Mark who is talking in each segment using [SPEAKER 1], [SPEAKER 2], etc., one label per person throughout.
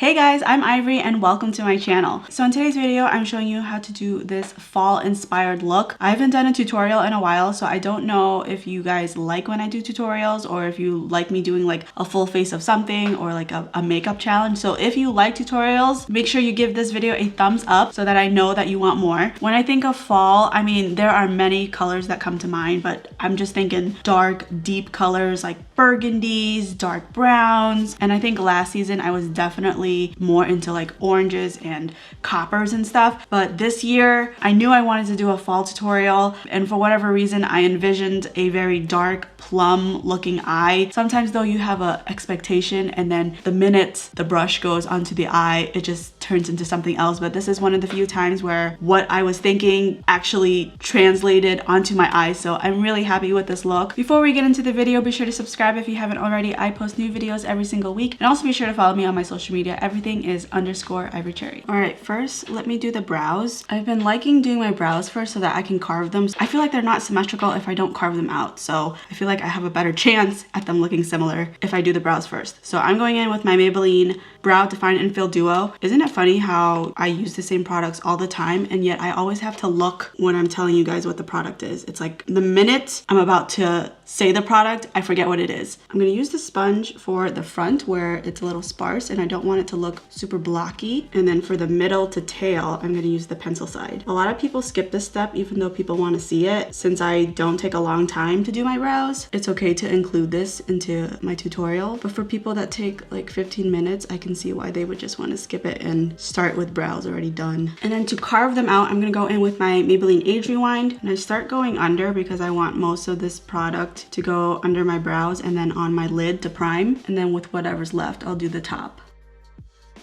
[SPEAKER 1] Hey guys, I'm Ivory and welcome to my channel. So in today's video, I'm showing you how to do this fall inspired look. I haven't done a tutorial in a while, so I don't know if you guys like when I do tutorials or if you like me doing like a full face of something or like a makeup challenge. So if you like tutorials, make sure you give this video a thumbs up so that I know that you want more. When I think of fall, I mean, there are many colors that come to mind, but I'm just thinking dark, deep colors like burgundies, dark browns. And I think last season I was definitely more into like oranges and coppers and stuff, but this year I knew I wanted to do a fall tutorial, and for whatever reason I envisioned a very dark plum looking eye. Sometimes though you have a expectation and then the minute the brush goes onto the eye it just turns into something else, but this is one of the few times where what I was thinking actually translated onto my eyes, so I'm really happy with this look. Before we get into the video, be sure to subscribe if you haven't already. I post new videos every single week, and also be sure to follow me on my social media. Everything is _ivorypcherry. Alright, first let me do the brows. I've been liking doing my brows first so that I can carve them. I feel like they're not symmetrical if I don't carve them out, so I feel like I have a better chance at them looking similar if I do the brows first. So I'm going in with my Maybelline Brow Define and Fill Duo. Isn't it funny how I use the same products all the time and yet I always have to look when I'm telling you guys what the product is. It's like the minute I'm about to say the product, I forget what it is. I'm gonna use the sponge for the front where it's a little sparse and I don't want it to look super blocky. And then for the middle to tail, I'm gonna use the pencil side. A lot of people skip this step even though people wanna see it. Since I don't take a long time to do my brows, it's okay to include this into my tutorial. But for people that take like 15 minutes, I can see why they would just wanna skip it and start with brows already done. And then to carve them out, I'm gonna go in with my Maybelline Age Rewind, and I start going under because I want most of this product to go under my brows and then on my lid to prime, and then with whatever's left I'll do the top.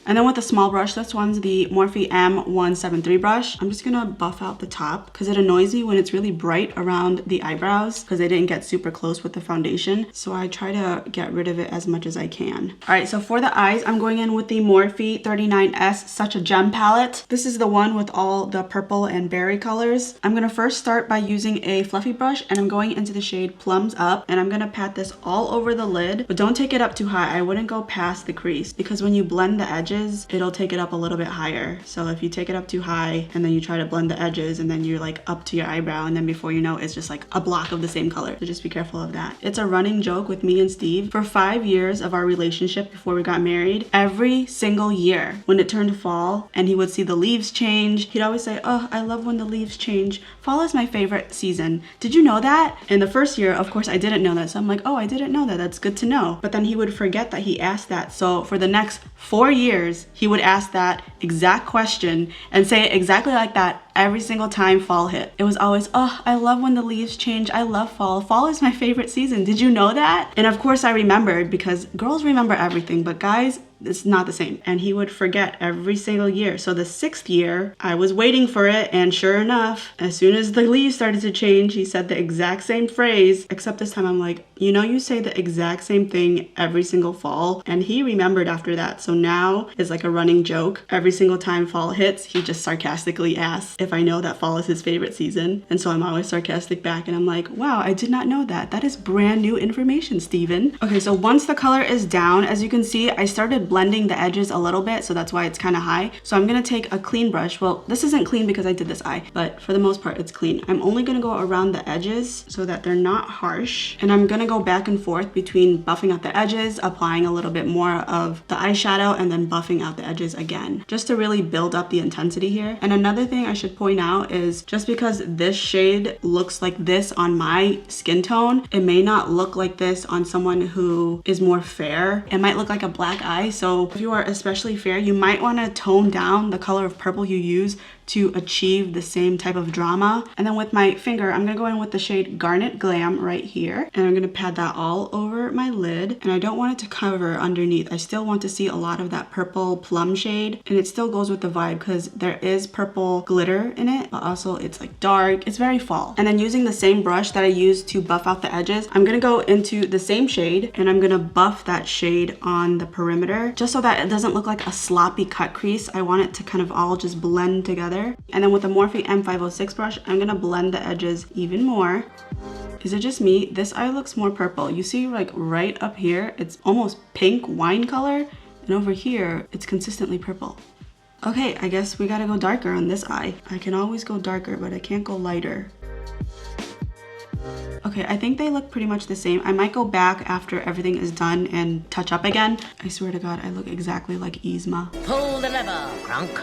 [SPEAKER 1] And then with a small brush, this one's the Morphe M173 brush, I'm just gonna buff out the top because it annoys me when it's really bright around the eyebrows because they didn't get super close with the foundation. So I try to get rid of it as much as I can. All right, so for the eyes, I'm going in with the Morphe 39S Such a Gem palette. This is the one with all the purple and berry colors. I'm gonna first start by using a fluffy brush and I'm going into the shade Plums Up, and I'm gonna pat this all over the lid, but don't take it up too high. I wouldn't go past the crease because when you blend the edges, it'll take it up a little bit higher. So if you take it up too high and then you try to blend the edges and then you're like up to your eyebrow and then before you know it's just like a block of the same color. So just be careful of that. It's a running joke with me and Steve. For 5 years of our relationship before we got married, every single year when it turned fall and he would see the leaves change, he'd always say, "Oh, I love when the leaves change. Fall is my favorite season. Did you know that?" In the first year, of course, I didn't know that. So I'm like, "Oh, I didn't know that. That's good to know." But then he would forget that he asked that. So for the next 4 years, he would ask that exact question and say it exactly like that every single time fall hit. It was always, "Oh, I love when the leaves change. I love fall. Fall is my favorite season. Did you know that?" And of course I remembered because girls remember everything, but guys, it's not the same. And he would forget every single year. So the 6th year, I was waiting for it, and sure enough, as soon as the leaves started to change, he said the exact same phrase, except this time I'm like, "You know, you say the exact same thing every single fall." And he remembered after that. So now it's like a running joke. Every single time fall hits, he just sarcastically asks if I know that fall is his favorite season. And so I'm always sarcastic back and I'm like, "Wow, I did not know that. That is brand new information, Steven." Okay, so once the color is down, as you can see, I started blending the edges a little bit, so that's why it's kind of high. So I'm gonna take a clean brush. Well, this isn't clean because I did this eye, but for the most part it's clean. I'm only gonna go around the edges so that they're not harsh, and I'm gonna go back and forth between buffing out the edges, applying a little bit more of the eyeshadow, and then buffing out the edges again, just to really build up the intensity here. And another thing I should point out is just because this shade looks like this on my skin tone, it may not look like this on someone who is more fair. It might look like a black eye. So if you are especially fair, you might want to tone down the color of purple you use to achieve the same type of drama. And then with my finger, I'm gonna go in with the shade Garnet Glam right here, and I'm gonna pat that all over my lid. And I don't want it to cover underneath. I still want to see a lot of that purple plum shade, and it still goes with the vibe because there is purple glitter in it, but also it's like dark. It's very fall. And then using the same brush that I used to buff out the edges, I'm gonna go into the same shade and I'm gonna buff that shade on the perimeter just so that it doesn't look like a sloppy cut crease. I want it to kind of all just blend together. And then with the Morphe M506 brush, I'm gonna blend the edges even more. Is it just me? This eye looks more purple. You see like right up here, it's almost pink wine color. And over here, it's consistently purple. Okay, I guess we gotta go darker on this eye. I can always go darker, but I can't go lighter. Okay, I think they look pretty much the same. I might go back after everything is done and touch up again. I swear to God, I look exactly like Yzma.
[SPEAKER 2] Pull the lever, Crunk.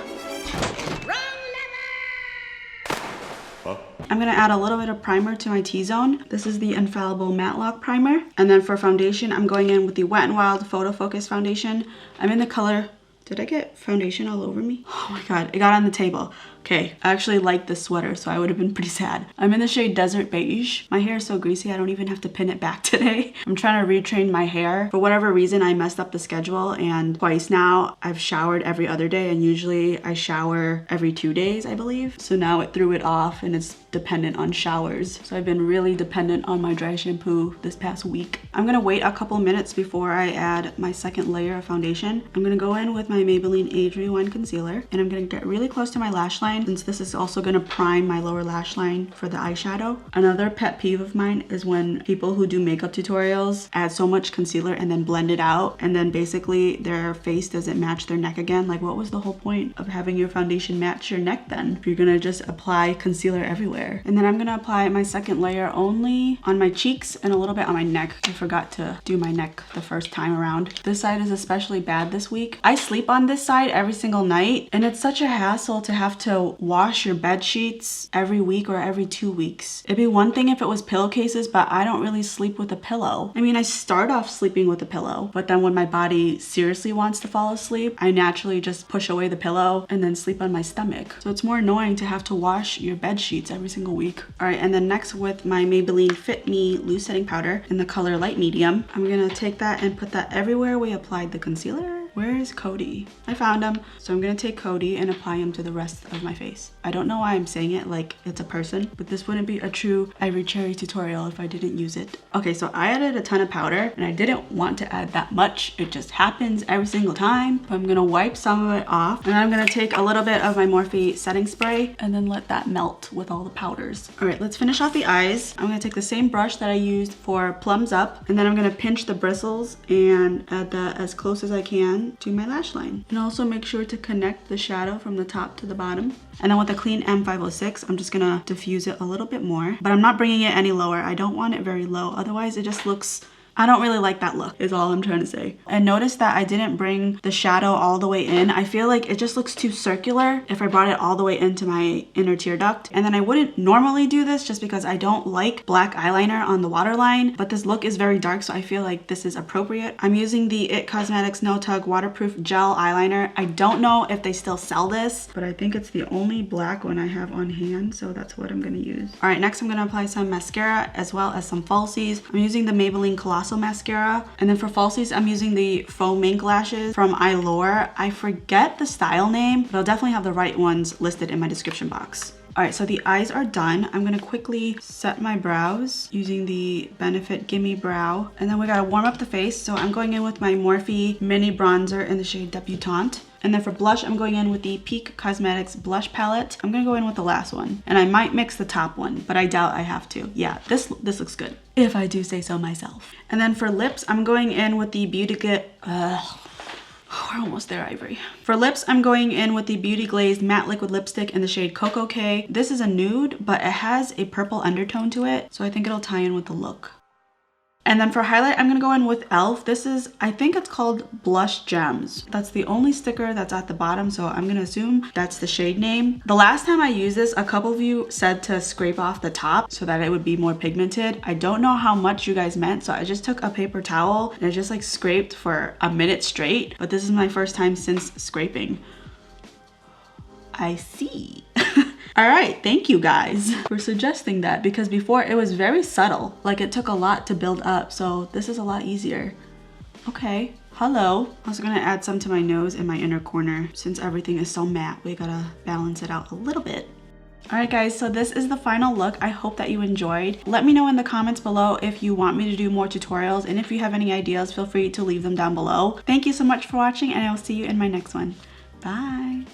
[SPEAKER 1] I'm gonna add a little bit of primer to my T-zone. This is the Infallible Matte Lock Primer. And then for foundation, I'm going in with the Wet n Wild Photo Focus Foundation. I'm in the color... Did I get foundation all over me? Oh my God, it got on the table. Okay, I actually like this sweater, so I would have been pretty sad. I'm in the shade Desert Beige. My hair is so greasy, I don't even have to pin it back today. I'm trying to retrain my hair. For whatever reason, I messed up the schedule, and twice now I've showered every other day, and usually I shower every 2 days, I believe. So now it threw it off, and it's dependent on showers. So I've been really dependent on my dry shampoo this past week. I'm gonna wait a couple minutes before I add my second layer of foundation. I'm gonna go in with my Maybelline Age Rewind Concealer, and I'm gonna get really close to my lash line, since this is also gonna prime my lower lash line for the eyeshadow. Another pet peeve of mine is when people who do makeup tutorials add so much concealer and then blend it out, and then basically their face doesn't match their neck again. Like, what was the whole point of having your foundation match your neck then, if you're gonna just apply concealer everywhere? And then I'm gonna apply my second layer only on my cheeks and a little bit on my neck. I forgot to do my neck the first time around. This side is especially bad this week. I sleep on this side every single night, and it's such a hassle to have to wash your bed sheets every week or every 2 weeks. It'd be one thing if it was pillowcases, but I don't really sleep with a pillow. I mean, I start off sleeping with a pillow, but then when my body seriously wants to fall asleep, I naturally just push away the pillow and then sleep on my stomach. So it's more annoying to have to wash your bed sheets every single week. All right, and then next with my Maybelline Fit Me Loose Setting Powder in the color Light Medium, I'm gonna take that and put that everywhere we applied the concealer. Where is Cody? I found him. So I'm gonna take Cody and apply him to the rest of my face. I don't know why I'm saying it like it's a person, but this wouldn't be a true ivorypcherry tutorial if I didn't use it. Okay, so I added a ton of powder, and I didn't want to add that much. It just happens every single time. But I'm gonna wipe some of it off, and then I'm gonna take a little bit of my Morphe setting spray and then let that melt with all the powders. All right, let's finish off the eyes. I'm gonna take the same brush that I used for Plums Up, and then I'm gonna pinch the bristles and add that as close as I can to my lash line. And also make sure to connect the shadow from the top to the bottom. And then with a clean M506, I'm just gonna diffuse it a little bit more, but I'm not bringing it any lower. I don't want it very low, otherwise it just looks... I don't really like that look, is all I'm trying to say. And notice that I didn't bring the shadow all the way in. I feel like it just looks too circular if I brought it all the way into my inner tear duct. And then I wouldn't normally do this just because I don't like black eyeliner on the waterline, but this look is very dark, so I feel like this is appropriate. I'm using the IT Cosmetics No Tug Waterproof Gel Eyeliner. I don't know if they still sell this, but I think it's the only black one I have on hand, so that's what I'm gonna use. All right, next I'm gonna apply some mascara as well as some falsies. I'm using the Maybelline Colossal mascara, and then for falsies I'm using the faux mink lashes from Eyelure. I forget the style name, but I'll definitely have the right ones listed in my description box. All right, so the eyes are done. I'm gonna quickly set my brows using the Benefit Gimme Brow, and then we gotta warm up the face. So I'm going in with my Morphe mini bronzer in the shade Debutante. And then for blush, I'm going in with the Peak Cosmetics blush palette. I'm gonna go in with the last one, and I might mix the top one, but I doubt I have to. Yeah, this looks good, if I do say so myself. And then for lips, I'm going in with the we're almost there, Ivory. For lips, I'm going in with the Beauty Glazed Matte Liquid Lipstick in the shade Cocoa K. This is a nude, but it has a purple undertone to it, so I think it'll tie in with the look. And then for highlight, I'm gonna go in with e.l.f. This is, I think it's called Blush Gems. That's the only sticker that's at the bottom, so I'm gonna assume that's the shade name. The last time I used this, a couple of you said to scrape off the top so that it would be more pigmented. I don't know how much you guys meant, so I just took a paper towel and I just like scraped for a minute straight, but this is my first time since scraping. I see. All right, thank you guys for suggesting that, because before it was very subtle. Like, it took a lot to build up, so this is a lot easier. Okay, hello. I was gonna add some to my nose in my inner corner. Since everything is so matte, we gotta balance it out a little bit. All right guys, so this is the final look. I hope that you enjoyed. Let me know in the comments below if you want me to do more tutorials, and if you have any ideas, feel free to leave them down below. Thank you so much for watching, and I will see you in my next one. Bye.